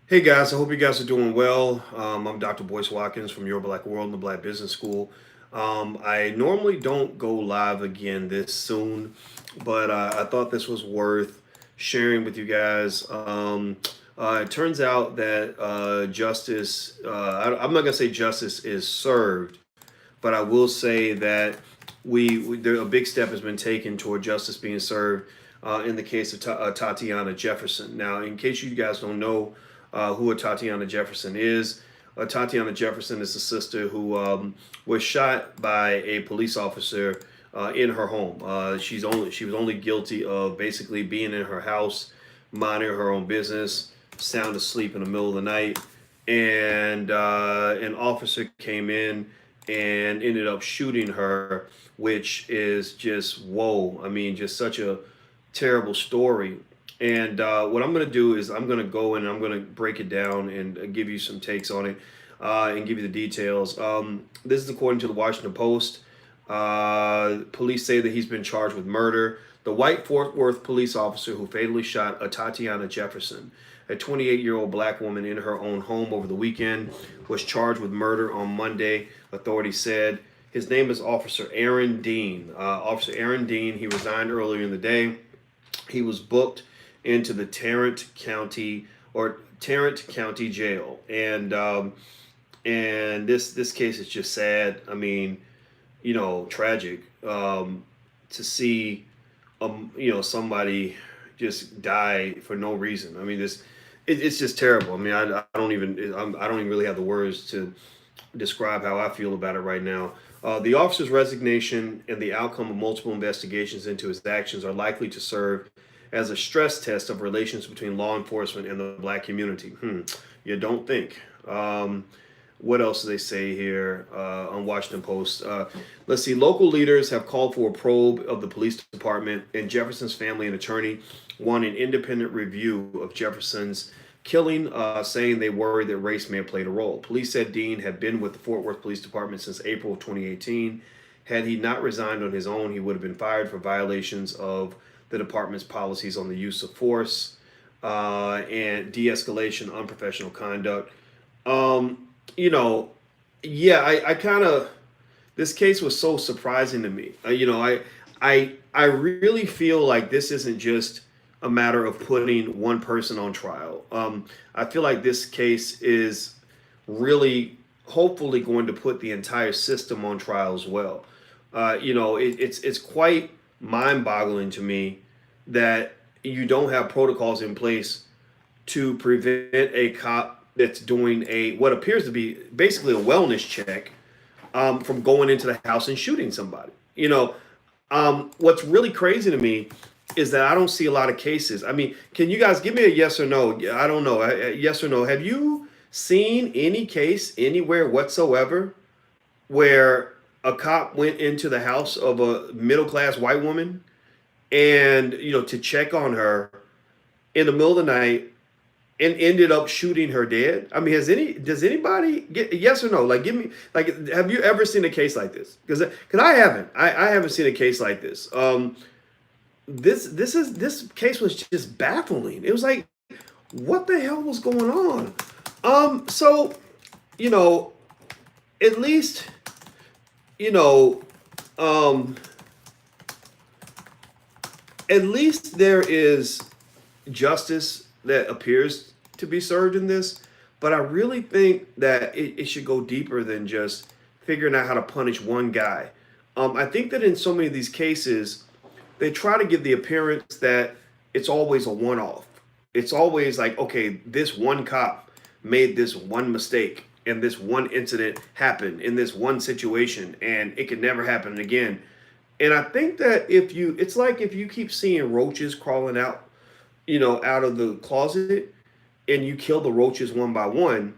Hey guys, I hope you guys are doing well. I'm Dr. Boyce Watkins from Your Black World and the Black Business School. I normally don't go live again this soon, but I thought this was worth sharing with you guys. It turns out that I'm not going to say justice is served, but I will say that a big step has been taken toward justice being served in the case of Tatiana Jefferson. Now, in case you guys don't know who Atatiana Jefferson is. Tatiana Jefferson is a sister who was shot by a police officer in her home. She was only guilty of basically being in her house, minding her own business, sound asleep in the middle of the night, and an officer came in and ended up shooting her, which is just whoa. I mean, just such a terrible story. And what I'm going to do is I'm going to go and I'm going to break it down and give you some takes on it and give you the details. This is according to the Washington Post. Police say that he's been charged with murder. The white Fort Worth police officer who fatally shot Atatiana Jefferson, a 28-year-old black woman in her own home over the weekend, was charged with murder on Monday, authorities said. His name is Officer Aaron Dean. Officer Aaron Dean, he resigned earlier in the day. He was booked into the Tarrant County Jail, and this case is just sad. I mean, tragic to see somebody just die for no reason. I mean, it's just terrible. I mean, I don't even really have the words to describe how I feel about it right now. The officer's resignation and the outcome of multiple investigations into his actions are likely to serve as a stress test of relations between law enforcement and the black community. You don't think. What else do they say here on Washington Post? Let's see. Local leaders have called for a probe of the police department, and Jefferson's family and attorney want an independent review of Jefferson's killing, saying they worry that race may have played a role. Police said Dean had been with the Fort Worth Police Department since April of 2018. Had he not resigned on his own, he would have been fired for violations of the department's policies on the use of force and de-escalation, unprofessional conduct. I kind of, this case was so surprising to me. I really feel like this isn't just a matter of putting one person on trial. I feel like this case is really, hopefully, going to put the entire system on trial as well. It's quite mind-boggling to me that you don't have protocols in place to prevent a cop that's doing what appears to be basically a wellness check from going into the house and shooting somebody. What's really crazy to me is that I don't see a lot of cases. I mean, can you guys give me a yes or no? I don't know. Yes or no. Have you seen any case anywhere whatsoever where a cop went into the house of a middle-class white woman and, to check on her in the middle of the night and ended up shooting her dead? I mean, does anybody get yes or no? Like, give me, like, have you ever seen a case like this? Because I haven't. I haven't seen a case like this. This case was just baffling. It was like, what the hell was going on? So, at least, at least there is justice that appears to be served in this, but I really think that it should go deeper than just figuring out how to punish one guy. I think that in so many of these cases, they try to give the appearance that it's always a one-off. It's always like, okay, this one cop made this one mistake and this one incident happened in this one situation and it could never happen again. And I think that it's like if you keep seeing roaches crawling out, out of the closet and you kill the roaches one by one,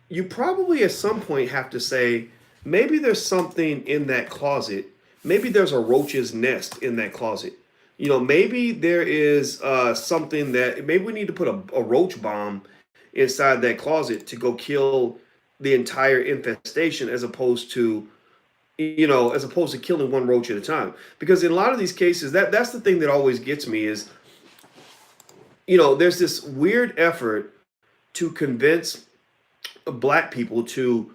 you probably at some point have to say, maybe there's something in that closet. Maybe there's a roach's nest in that closet. Maybe there is something that maybe we need to put a roach bomb inside that closet to go kill the entire infestation as opposed to killing one roach at a time. Because in a lot of these cases, that's the thing that always gets me is, there's this weird effort to convince black people to,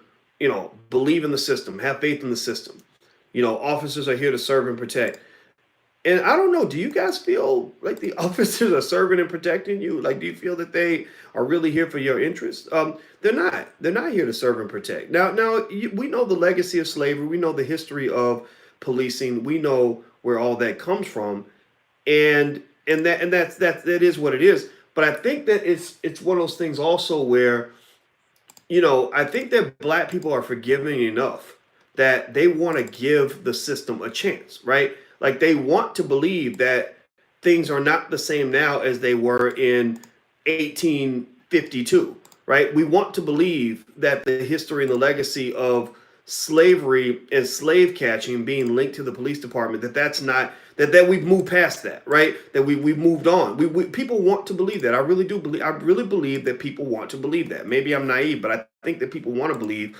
believe in the system, have faith in the system. Officers are here to serve and protect. And I don't know, do you guys feel like the officers are serving and protecting you? Like, do you feel that they are really here for your interests? They're not. They're not here to serve and protect. Now, we know the legacy of slavery. We know the history of policing. We know where all that comes from, and that is what it is. But I think that it's one of those things also where, I think that black people are forgiving enough that they want to give the system a chance, right? Like, they want to believe that things are not the same now as they were in 1852, right? We want to believe that the history and the legacy of slavery and slave catching being linked to the police department, that's not, that we've moved past that, right? That we've moved on. People want to believe that. I really believe that people want to believe that. Maybe I'm naive, but I think that people want to believe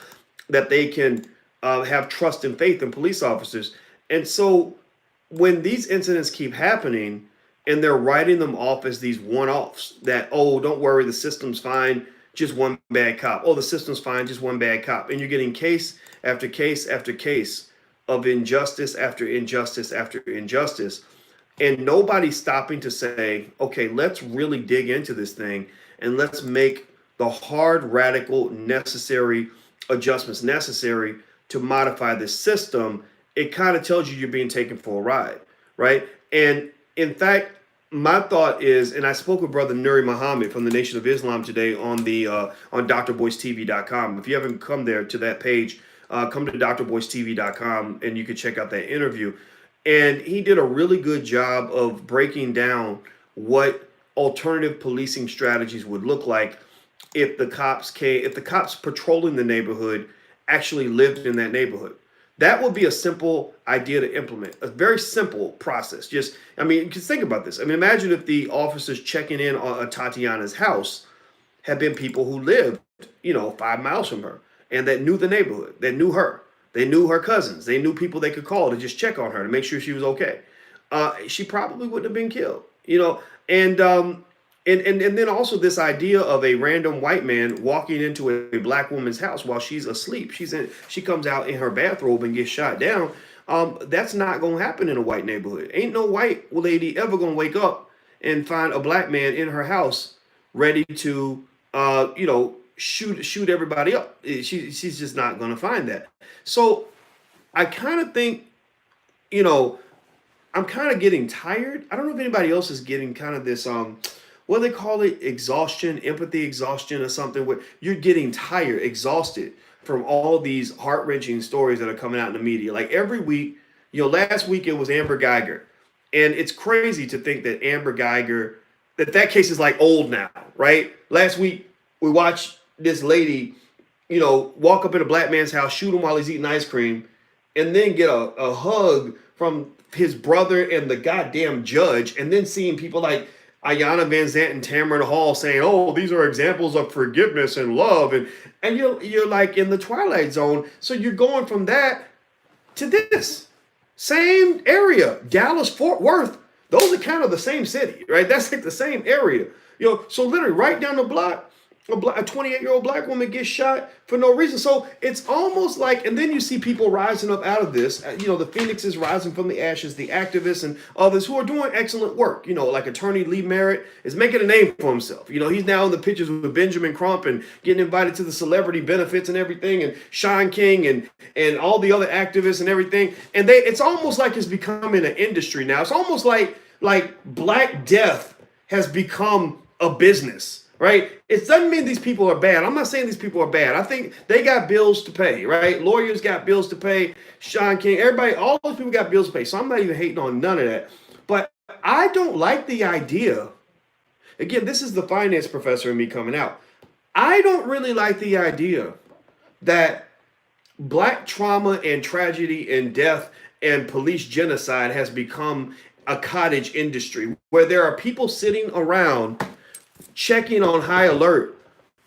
that they can have trust and faith in police officers. And so when these incidents keep happening and they're writing them off as these one-offs, that, oh, don't worry, the system's fine, just one bad cop. Oh, the system's fine, just one bad cop. And you're getting case after case after case of injustice after injustice after injustice. And nobody's stopping to say, okay, let's really dig into this thing and let's make the hard, radical, necessary adjustments necessary to modify this system. It kind of tells you you're being taken for a ride, right? And in fact, my thought is, and I spoke with Brother Nuri Muhammad from the Nation of Islam today on drboycetv.com. If you haven't come there to that page, come to drboycetv.com and you can check out that interview. And he did a really good job of breaking down what alternative policing strategies would look like if the cops patrolling the neighborhood actually lived in that neighborhood. That would be a simple idea to implement, a very simple process. Just think about this. imagine if the officers checking in on Atatiana's house had been people who lived, 5 miles from her and that knew the neighborhood, that knew her. They knew her cousins. They knew people they could call to just check on her to make sure she was okay. She probably wouldn't have been killed, and then also this idea of a random white man walking into a black woman's house while she's asleep. She comes out in her bathrobe and gets shot down. That's not going to happen in a white neighborhood. Ain't no white lady ever going to wake up and find a black man in her house ready to, shoot everybody up. She's just not going to find that. So I kind of think, I'm kind of getting tired. I don't know if anybody else is getting kind of this, what do they call it? Exhaustion, empathy exhaustion or something, where you're getting tired, exhausted from all these heart-wrenching stories that are coming out in the media. Like every week, last week it was Amber Geiger. And it's crazy to think that Amber Geiger, that case is like old now, right? Last week we watched this lady, walk up in a black man's house, shoot him while he's eating ice cream, and then get a hug from his brother and the goddamn judge, and then seeing people like Ayanna Van Zant and Tamron Hall saying, "Oh, these are examples of forgiveness and love," and you're like in the twilight zone. So you're going from that to this same area, Dallas, Fort Worth. Those are kind of the same city, right? That's like the same area, So literally, right down the block, a 28-year-old black woman gets shot for no reason. So it's almost like, and then you see people rising up out of this, the phoenixes rising from the ashes, the activists and others who are doing excellent work. Like attorney Lee Merritt is making a name for himself. He's now in the pictures with Benjamin Crump and getting invited to the celebrity benefits and everything, and Sean King and all the other activists and everything. And it's almost like it's becoming an industry now. It's almost like Black Death has become a business. Right? It doesn't mean these people are bad. I'm not saying these people are bad. I think they got bills to pay, right? Lawyers got bills to pay. Sean King, everybody, all those people got bills to pay. So I'm not even hating on none of that. But I don't like the idea. Again, this is the finance professor in me coming out. I don't really like the idea that black trauma and tragedy and death and police genocide has become a cottage industry where there are people sitting around checking on high alert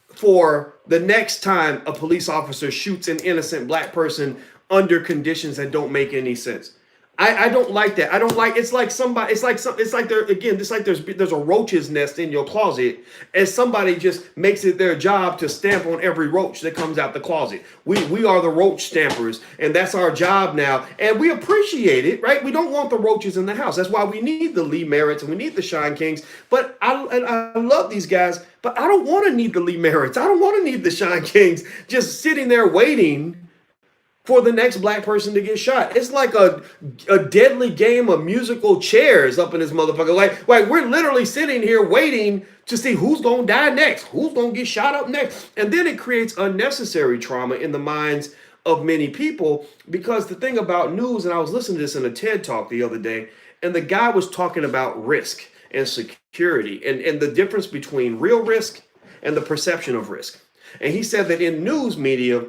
for the next time a police officer shoots an innocent black person under conditions that don't make any sense. I don't like that. I don't like, it's like somebody, it's like there again, it's like there's a roach's nest in your closet, and somebody just makes it their job to stamp on every roach that comes out the closet. We are the roach stampers, and that's our job now. And we appreciate it, right? We don't want the roaches in the house. That's why we need the Lee Merritts and we need the Shine Kings. But I love these guys, but I don't want to need the Lee Merritts. I don't want to need the Shine Kings just sitting there waiting for the next black person to get shot. It's like a deadly game of musical chairs up in this motherfucker. Like we're literally sitting here waiting to see who's gonna die next, who's gonna get shot up next. And then it creates unnecessary trauma in the minds of many people, because the thing about news, and I was listening to this in a TED talk the other day, and the guy was talking about risk and security and the difference between real risk and the perception of risk. And he said that in news media,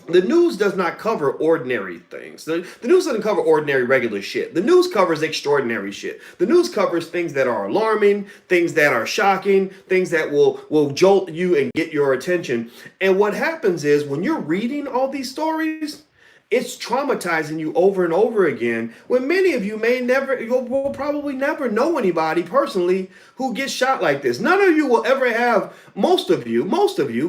the news does not cover ordinary things. The news doesn't cover ordinary, regular shit. The news covers extraordinary shit. The news covers things that are alarming, things that are shocking, things that will jolt you and get your attention. And what happens is when you're reading all these stories, it's traumatizing you over and over again, when many of you will probably never know anybody personally who gets shot like this. None of you will ever have, most of you,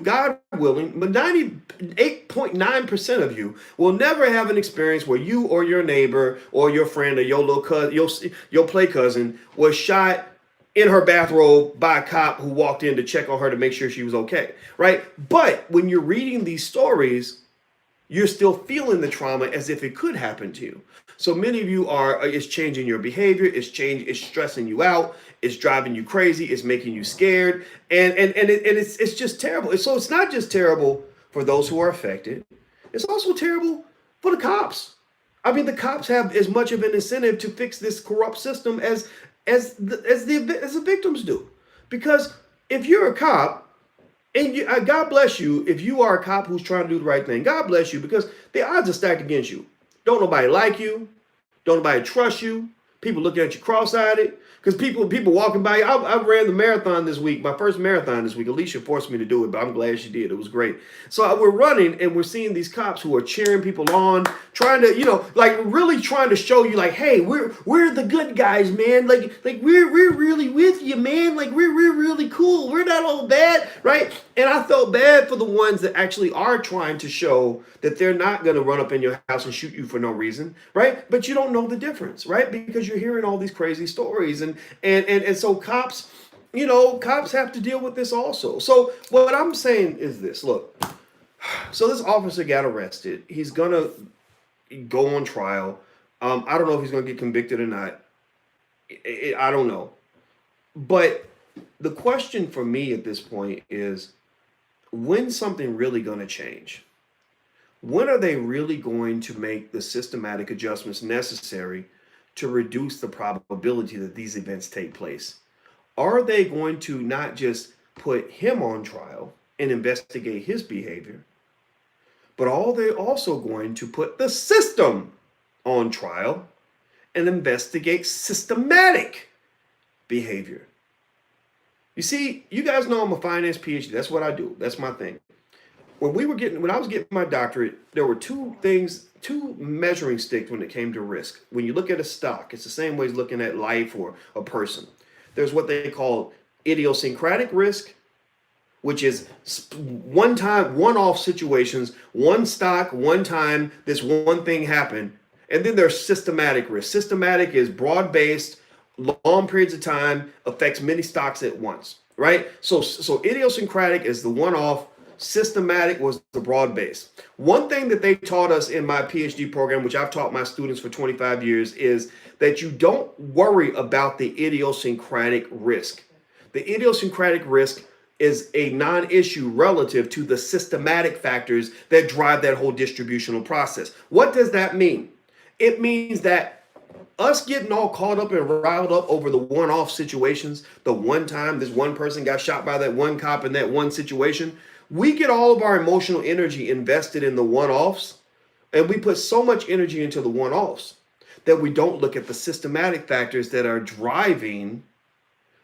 God willing, but 98.9% of you will never have an experience where you or your neighbor or your friend or your little cousin, your play cousin was shot in her bathrobe by a cop who walked in to check on her to make sure she was okay, right? But when you're reading these stories, you're still feeling the trauma as if it could happen to you. So many of you it's changing your behavior, it's stressing you out, it's driving you crazy, it's making you scared, and it's just terrible. So it's not just terrible for those who are affected, it's also terrible for the cops. I mean, the cops have as much of an incentive to fix this corrupt system as the victims do. Because if you're a cop, and God bless you if you are a cop who's trying to do the right thing. God bless you, because the odds are stacked against you. Don't nobody like you. Don't nobody trust you. People looking at you cross-eyed. Because people walking by you. I ran the marathon this week, my first marathon this week. Alicia forced me to do it, but I'm glad she did. It was great. So we're running, and we're seeing these cops who are cheering people on, trying to, like really trying to show you, like, hey, we're the good guys, man. Like we're really with you, man. Like we're really cool. We're not all bad, right? And I felt bad for the ones that actually are trying to show that they're not going to run up in your house and shoot you for no reason, right? But you don't know the difference, right? Because you're hearing all these crazy stories, and so cops have to deal with this also. So what I'm saying is this: look, so this officer got arrested. He's gonna go on trial. I don't know if he's gonna get convicted or not. I don't know, but the question for me at this point is, when's something really going to change? When are they really going to make the systematic adjustments necessary to reduce the probability that these events take place? Are they going to not just put him on trial and investigate his behavior, but are they also going to put the system on trial and investigate systematic behavior? You see, you guys know I'm a finance PhD. That's what I do. That's my thing. When I was getting my doctorate, there were two measuring sticks when it came to risk. When you look at a stock, it's the same way as looking at life or a person. There's what they call idiosyncratic risk, which is one-off situations, one stock, one time, this one thing happened. And then there's systematic risk. Systematic is broad-based, long periods of time, affects many stocks at once, right? So idiosyncratic is the one-off. Systematic was the broad base. One thing that they taught us in my PhD program, which I've taught my students for 25 years, is that you don't worry about the idiosyncratic risk. The idiosyncratic risk is a non-issue relative to the systematic factors that drive that whole distributional process. What does that mean? It means that us getting all caught up and riled up over the one-off situations, the one time this one person got shot by that one cop in that one situation, we get all of our emotional energy invested in the one-offs, and we put so much energy into the one-offs that we don't look at the systematic factors that are driving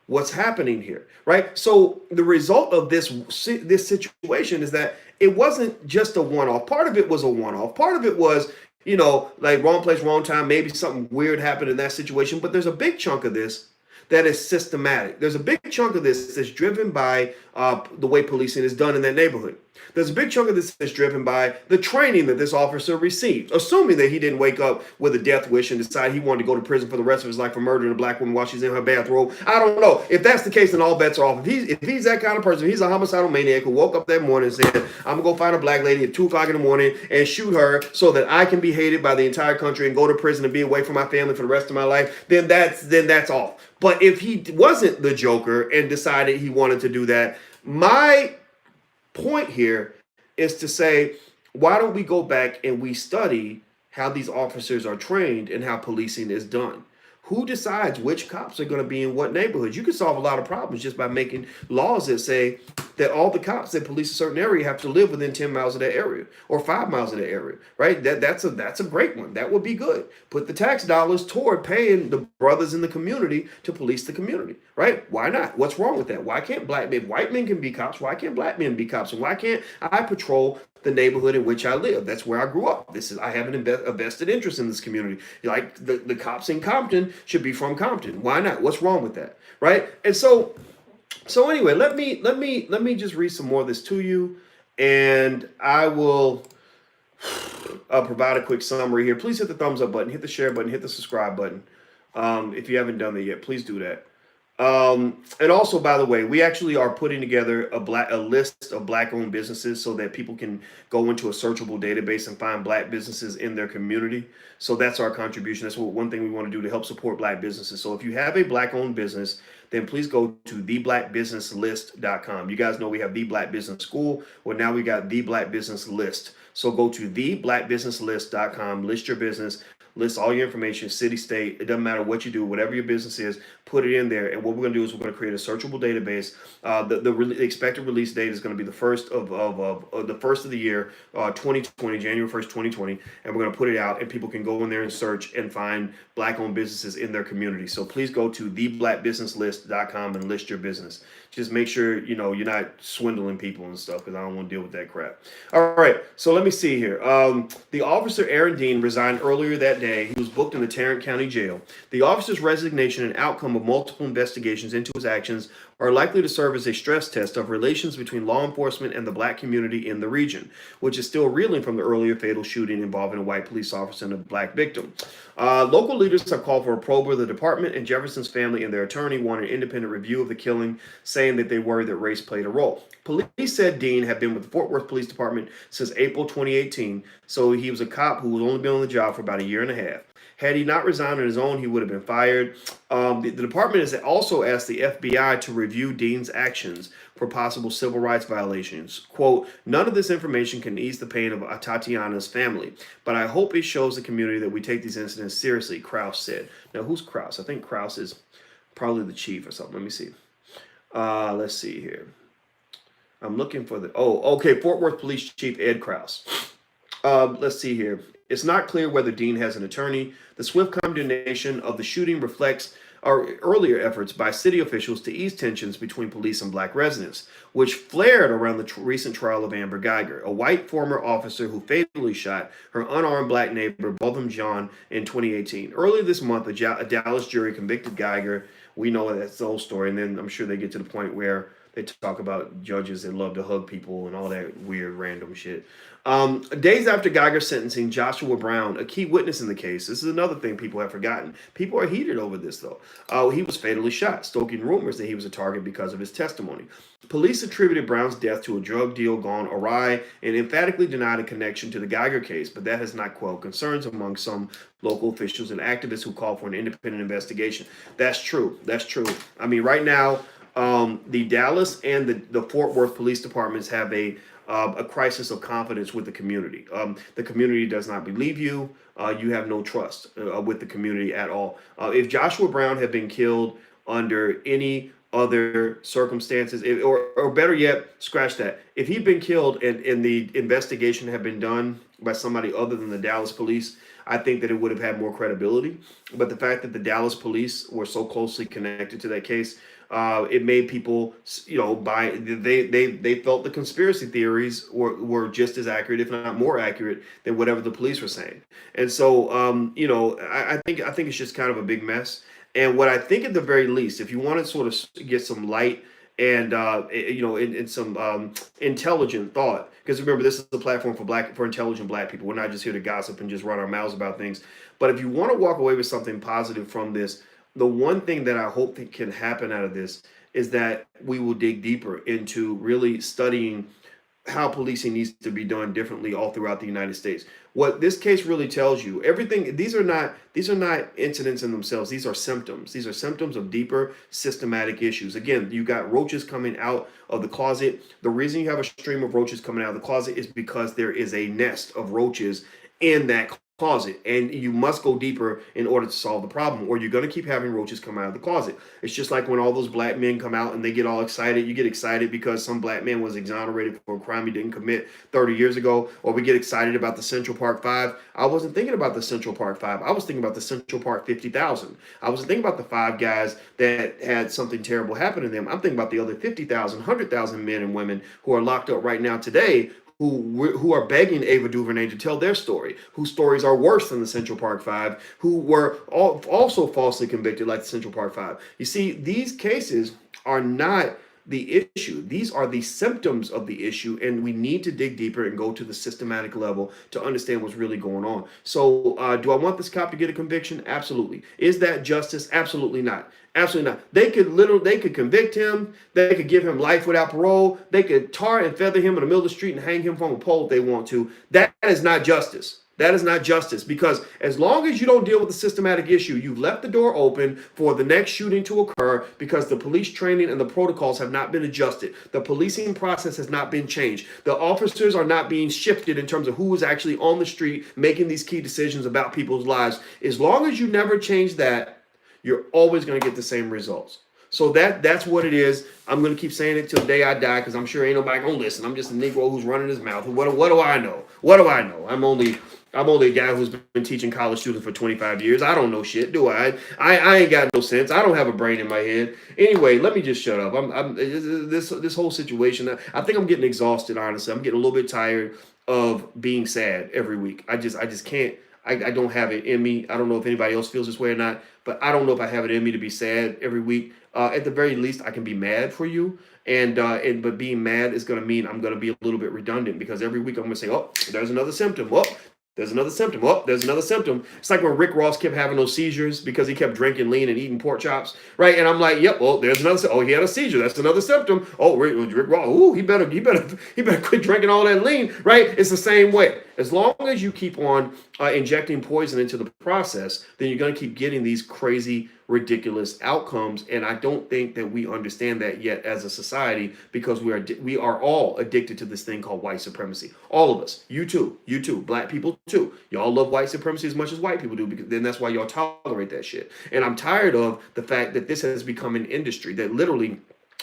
what's happening here, right? So the result of this situation is that it wasn't just a one-off. Part of it was a one-off. Part of it was like wrong place, wrong time. Maybe something weird happened in that situation, but there's a big chunk of this that is systematic. There's a big chunk of this that's driven by the way policing is done in that neighborhood. There's a big chunk of this that's driven by the training that this officer received, assuming that he didn't wake up with a death wish and decide he wanted to go to prison for the rest of his life for murdering a black woman while she's in her bathrobe. I don't know. If that's the case, then all bets are off. If he's that kind of person, if he's a homicidal maniac who woke up that morning and said, I'm going to go find a black lady at 2 o'clock in the morning and shoot her so that I can be hated by the entire country and go to prison and be away from my family for the rest of my life, then that's off. But if he wasn't the Joker and decided he wanted to do that, my point here is to say, why don't we go back and we study how these officers are trained and how policing is done? Who decides which cops are going to be in what neighborhoods? You can solve a lot of problems just by making laws that say that all the cops that police a certain area have to live within 10 miles of that area or 5 miles of that area, right? That's a great one. That would be good. Put the tax dollars toward paying the brothers in the community to police the community, right? Why not? What's wrong with that? Why can't black men, white men can be cops? Why can't black men be cops? And why can't I patrol the neighborhood in which I live? That's where I grew up. I have a vested interest in this community. Like the cops in Compton should be from Compton. Why not? What's wrong with that? Right? And so anyway, let me just read some more of this to you, and I will provide a quick summary here. Please hit the thumbs up button, hit the share button, hit the subscribe button. If you haven't done that yet, please do that. And also, by the way, we actually are putting together a list of black-owned businesses so that people can go into a searchable database and find black businesses in their community. So that's our contribution. That's one thing we want to do to help support black businesses. So if you have a black-owned business, then please go to theblackbusinesslist.com. You guys know we have the Black Business School. Well, now we got the Black Business List. So go to theblackbusinesslist.com, list your business, list all your information, city, state. It doesn't matter what you do, whatever your business is, put it in there. And what we're going to do is we're going to create a searchable database. The expected release date is going to be the first of the year, 2020, January 1st, 2020. And we're going to put it out, and people can go in there and search and find black-owned businesses in their community. So please go to theblackbusinesslist.com and list your business. Just make sure, you're not swindling people and stuff, because I don't want to deal with that crap. All right, so let me see here. The officer, Aaron Dean, resigned earlier that day. He was booked in the Tarrant County Jail. The officer's resignation and outcome of multiple investigations into his actions are likely to serve as a stress test of relations between law enforcement and the black community in the region, which is still reeling from the earlier fatal shooting involving a white police officer and a black victim. Local leaders have called for a probe of the department, and Jefferson's family and their attorney want an independent review of the killing, saying that they worry that race played a role. Police said Dean had been with the Fort Worth Police Department since April 2018, so he was a cop who had only been on the job for about a year and a half. Had he not resigned on his own, he would have been fired. The department has also asked the FBI to review Dean's actions for possible civil rights violations. Quote, none of this information can ease the pain of Atatiana's family, but I hope it shows the community that we take these incidents seriously, Krause said. Now, who's Krause? I think Krause is probably the chief or something. Let me see. Let's see here. I'm looking for Fort Worth Police Chief Ed Krause. Let's see here. It's not clear whether Dean has an attorney. The swift condemnation of the shooting reflects our earlier efforts by city officials to ease tensions between police and black residents, which flared around the recent trial of Amber Geiger, a white former officer who fatally shot her unarmed black neighbor, Botham Jean, in 2018. Earlier this month, a Dallas jury convicted Geiger. We know that's the whole story, and then I'm sure they get to the point where they talk about judges that love to hug people and all that weird random shit. Days after Geiger's sentencing, Joshua Brown, a key witness in the case, this is another thing people have forgotten. People are heated over this, though. He was fatally shot, stoking rumors that he was a target because of his testimony. Police attributed Brown's death to a drug deal gone awry and emphatically denied a connection to the Geiger case, but that has not quelled concerns among some local officials and activists who call for an independent investigation. That's true. That's true. I mean, right now, the Dallas and the Fort Worth police departments have a crisis of confidence with the community. The community does not believe you. You have no trust with the community at all. If Joshua Brown had been killed under any other circumstances, or better yet, scratch that. If he'd been killed and the investigation had been done by somebody other than the Dallas police, I think that it would have had more credibility. But the fact that the Dallas police were so closely connected to that case, It made people, they felt the conspiracy theories were just as accurate, if not more accurate, than whatever the police were saying. And so, I think it's just kind of a big mess. And what I think, at the very least, if you want to sort of get some light and in some intelligent thought, because remember, this is a platform for intelligent black people. We're not just here to gossip and just run our mouths about things. But if you want to walk away with something positive from this, the one thing that I hope that can happen out of this is that we will dig deeper into really studying how policing needs to be done differently all throughout the United States. What this case really tells you, everything, these are not incidents in themselves. These are symptoms. These are symptoms of deeper systematic issues. Again, you got roaches coming out of the closet. The reason you have a stream of roaches coming out of the closet is because there is a nest of roaches in that closet, and you must go deeper in order to solve the problem, or you're going to keep having roaches come out of the closet. It's just like when all those black men come out and they get all excited. You get excited because some black man was exonerated for a crime he didn't commit 30 years ago, or we get excited about the Central Park 5. I wasn't thinking about the Central Park 5. I was thinking about the Central Park 50,000. I wasn't thinking about the 5 guys that had something terrible happen to them. I'm thinking about the other 50,000, 100,000 men and women who are locked up right now today, who are begging Ava DuVernay to tell their story, whose stories are worse than the Central Park 5, who were also falsely convicted like the Central Park 5. You see, these cases are not the issue. These are the symptoms of the issue, and we need to dig deeper and go to the systematic level to understand what's really going on. So, do I want this cop to get a conviction? Absolutely. Is that justice? Absolutely not. Absolutely not. They could convict him. They could give him life without parole. They could tar and feather him in the middle of the street and hang him from a pole if they want to. That is not justice. That is not justice, because as long as you don't deal with the systematic issue, you've left the door open for the next shooting to occur, because the police training and the protocols have not been adjusted. The policing process has not been changed. The officers are not being shifted in terms of who is actually on the street making these key decisions about people's lives. As long as you never change that, you're always going to get the same results. So that's what it is. I'm going to keep saying it till the day I die, because I'm sure ain't nobody going to listen. I'm just a Negro who's running his mouth. What do I know? What do I know? I'm only a guy who's been teaching college students for 25 years. I don't know shit, do I? I ain't got no sense. I don't have a brain in my head. Anyway, let me just shut up. This whole situation, I think I'm getting exhausted, honestly. I'm getting a little bit tired of being sad every week. I just can't. I don't have it in me. I don't know if anybody else feels this way or not, but I don't know if I have it in me to be sad every week. At the very least, I can be mad for you. But being mad is going to mean I'm going to be a little bit redundant, because every week I'm going to say, oh, there's another symptom. Oh, there's another symptom. Oh, there's another symptom. It's like when Rick Ross kept having those seizures because he kept drinking lean and eating pork chops, right? And I'm like, yep, well, there's another. Oh, he had a seizure. That's another symptom. Oh, Rick Ross. Ooh, he better quit drinking all that lean, right? It's the same way. As long as you keep on injecting poison into the process, then you're going to keep getting these crazy, ridiculous outcomes. And I don't think that we understand that yet as a society, because we are all addicted to this thing called white supremacy. All of us. You too. Black people too. Y'all love white supremacy as much as white people do, because then that's why y'all tolerate that shit. And I'm tired of the fact that this has become an industry that literally,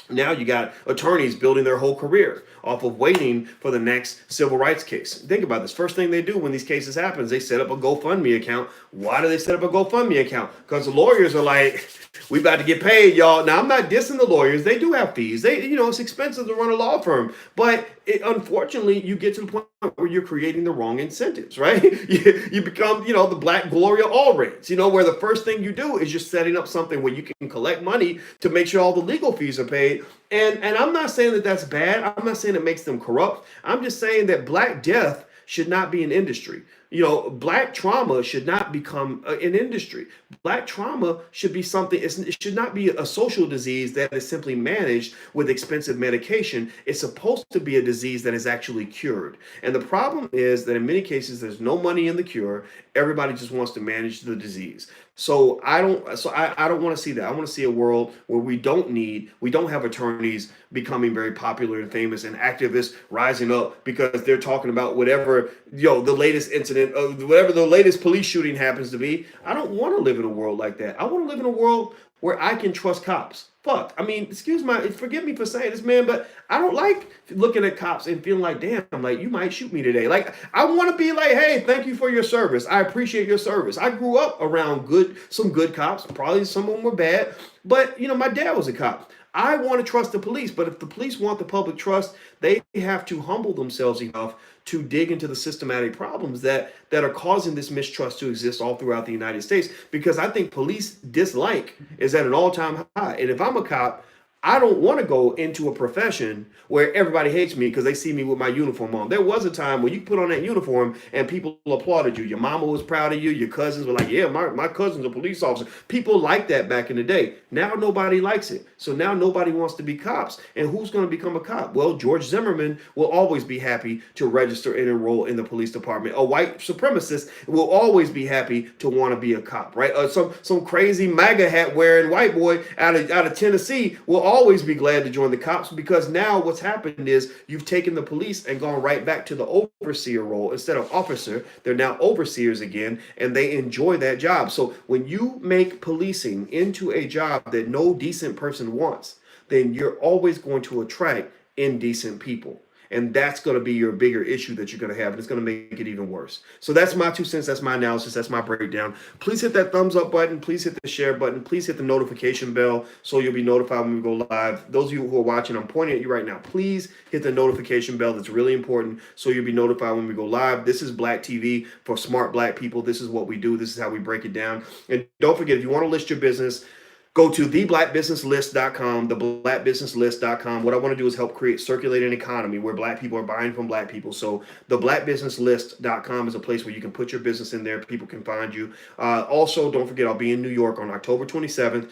now you got attorneys building their whole career off of waiting for the next civil rights case. Think about this. First thing they do when these cases happen is they set up a GoFundMe account. Why do they set up a GoFundMe account? Because the lawyers are like, we about to get paid, y'all. Now, I'm not dissing the lawyers. They do have fees. It's expensive to run a law firm. But unfortunately, you get to the point where you're creating the wrong incentives, right? You become, the Black Gloria Allreds, where the first thing you do is just setting up something where you can collect money to make sure all the legal fees are paid. And I'm not saying that that's bad. I'm not saying it makes them corrupt. I'm just saying that Black death should not be an industry. Black trauma should not become an industry. Black trauma should be something, it should not be a social disease that is simply managed with expensive medication. It's supposed to be a disease that is actually cured. And the problem is that in many cases, there's no money in the cure. Everybody just wants to manage the disease. So I don't want to see that. I want to see a world where we don't have attorneys becoming very popular and famous and activists rising up because they're talking about whatever, the latest incident of whatever the latest police shooting happens to be. I don't want to live in a world like that. I want to live in a world where I can trust cops. Fuck. I mean, forgive me for saying this, man, but I don't like looking at cops and feeling like, damn, like, you might shoot me today. Like, I want to be like, hey, thank you for your service. I appreciate your service. I grew up around some good cops. Probably some of them were bad, but my dad was a cop. I want to trust the police, but if the police want the public trust, they have to humble themselves enough to dig into the systematic problems that are causing this mistrust to exist all throughout the United States. Because I think police dislike is at an all-time high. And if I'm a cop, I don't want to go into a profession where everybody hates me because they see me with my uniform on. There was a time when you put on that uniform and people applauded you. Your mama was proud of you. Your cousins were like, yeah, my cousin's a police officer. People liked that back in the day. Now nobody likes it. So now nobody wants to be cops. And who's going to become a cop? Well, George Zimmerman will always be happy to register and enroll in the police department. A white supremacist will always be happy to want to be a cop, right? Some crazy MAGA hat wearing white boy out of Tennessee will always be glad to join the cops, because now what's happened is you've taken the police and gone right back to the overseer role. Instead of officer, they're now overseers again, and they enjoy that job. So when you make policing into a job that no decent person wants, then you're always going to attract indecent people. And that's going to be your bigger issue that you're going to have. And it's going to make it even worse. So that's my 2 cents. That's my analysis. That's my breakdown. Please hit that thumbs up button. Please hit the share button. Please hit the notification bell so you'll be notified when we go live. Those of you who are watching, I'm pointing at you right now. Please hit the notification bell. That's really important so you'll be notified when we go live. This is Black TV for smart Black people. This is what we do. This is how we break it down. And don't forget, if you want to list your business, go to theblackbusinesslist.com, theblackbusinesslist.com. What I want to do is help create circulating economy where Black people are buying from Black people. So theblackbusinesslist.com is a place where you can put your business in there. People can find you. Also, don't forget, I'll be in New York on October 27th.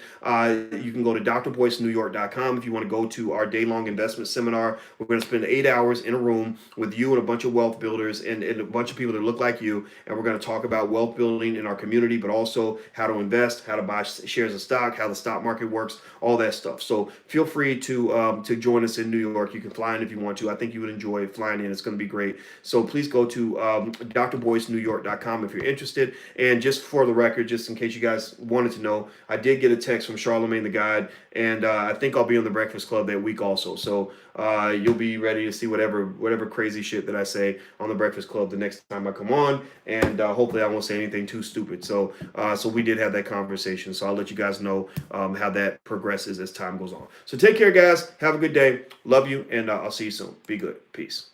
You can go to drboycenewyork.com if you want to go to our day-long investment seminar. We're going to spend 8 hours in a room with you and a bunch of wealth builders and a bunch of people that look like you. And we're going to talk about wealth building in our community, but also how to invest, how to buy shares of stock, how the stock market works, all that stuff. So feel free to join us in New York. You can fly in if you want to. I think you would enjoy flying in. It's going to be great. So please go to drboycenewyork.com if you're interested. And just for the record, just in case you guys wanted to know, I did get a text from Charlemagne the God, and I think I'll be on the Breakfast Club that week also. So you'll be ready to see whatever crazy shit that I say on the Breakfast Club the next time I come on, and hopefully I won't say anything too stupid. So we did have that conversation. So I'll let you guys know how that progresses as time goes on. So take care, guys. Have a good day. Love you, and I'll see you soon. Be good. Peace.